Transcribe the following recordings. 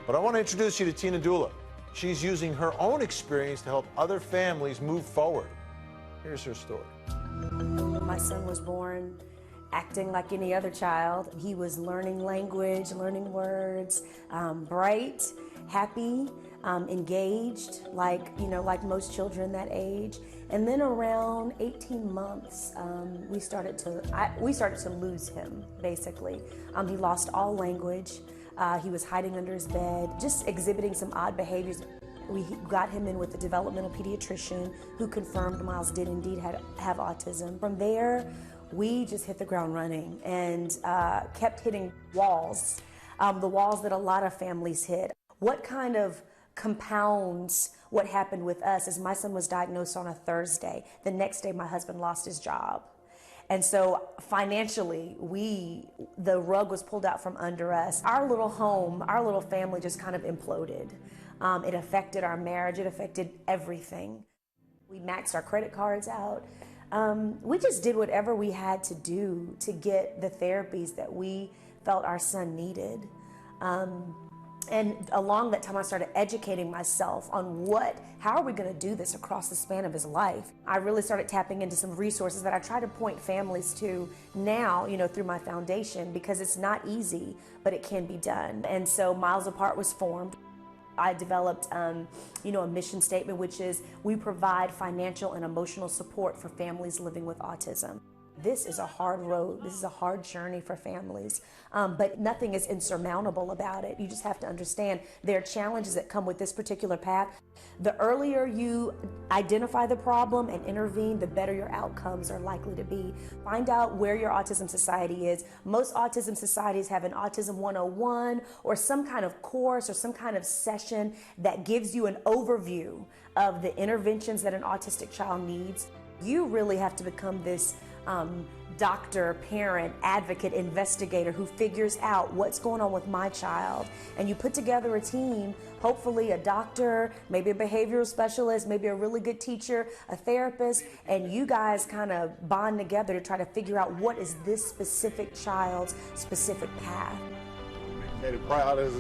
But I want to introduce you to Tina Dula. She's using her own experience to help other families move forward. Here's her story. My son was born acting like any other child. He was learning language, learning words, bright, happy, engaged, like most children that age. And then around 18 months, we started to lose him, basically. He lost all language. He was hiding under his bed, just exhibiting some odd behaviors. We got him in with a developmental pediatrician who confirmed Miles did indeed have autism. From there, we just hit the ground running and kept hitting walls, the walls that a lot of families hit. What kind of compounds what happened with us is my son was diagnosed on a Thursday. The next day, my husband lost his job. And so financially, the rug was pulled out from under us. Our little home, our little family just kind of imploded. It affected our marriage, it affected everything. We maxed our credit cards out. We just did whatever we had to do to get the therapies that we felt our son needed. And along that time, I started educating myself on how are we going to do this across the span of his life. I really started tapping into some resources that I try to point families to now, through my foundation, because it's not easy, but it can be done. And so Miles Apart was formed. I developed, a mission statement, which is we provide financial and emotional support for families living with autism. This is a hard road. This is a hard journey for families, but nothing is insurmountable about it. You just have to understand there are challenges that come with this particular path. The earlier you identify the problem and intervene, the better your outcomes are likely to be. Find out where your autism society is. Most autism societies have an Autism 101 or some kind of course or some kind of session that gives you an overview of the interventions that an autistic child needs. You really have to become this doctor, parent, advocate, investigator who figures out what's going on with my child. And you put together a team, hopefully a doctor, maybe a behavioral specialist, maybe a really good teacher, a therapist, and you guys kind of bond together to try to figure out what is this specific child's specific path. I'm proud as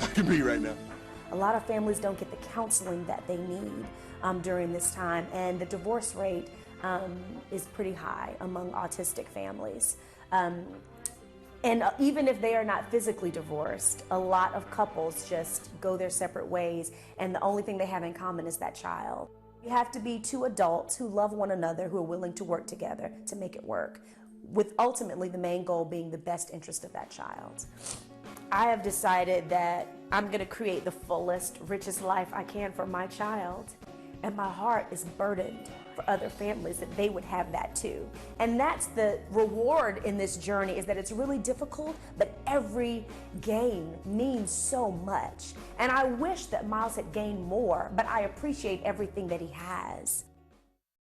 I can be right now. A lot of families don't get the counseling that they need during this time, and the divorce rate is pretty high among autistic families. And even if they are not physically divorced, a lot of couples just go their separate ways, and the only thing they have in common is that child. You have to be two adults who love one another, who are willing to work together to make it work, with ultimately the main goal being the best interest of that child. I have decided that I'm going to create the fullest, richest life I can for my child. And my heart is burdened for other families that they would have that too. And that's the reward in this journey, is that it's really difficult, but every gain means so much. And I wish that Miles had gained more, but I appreciate everything that he has.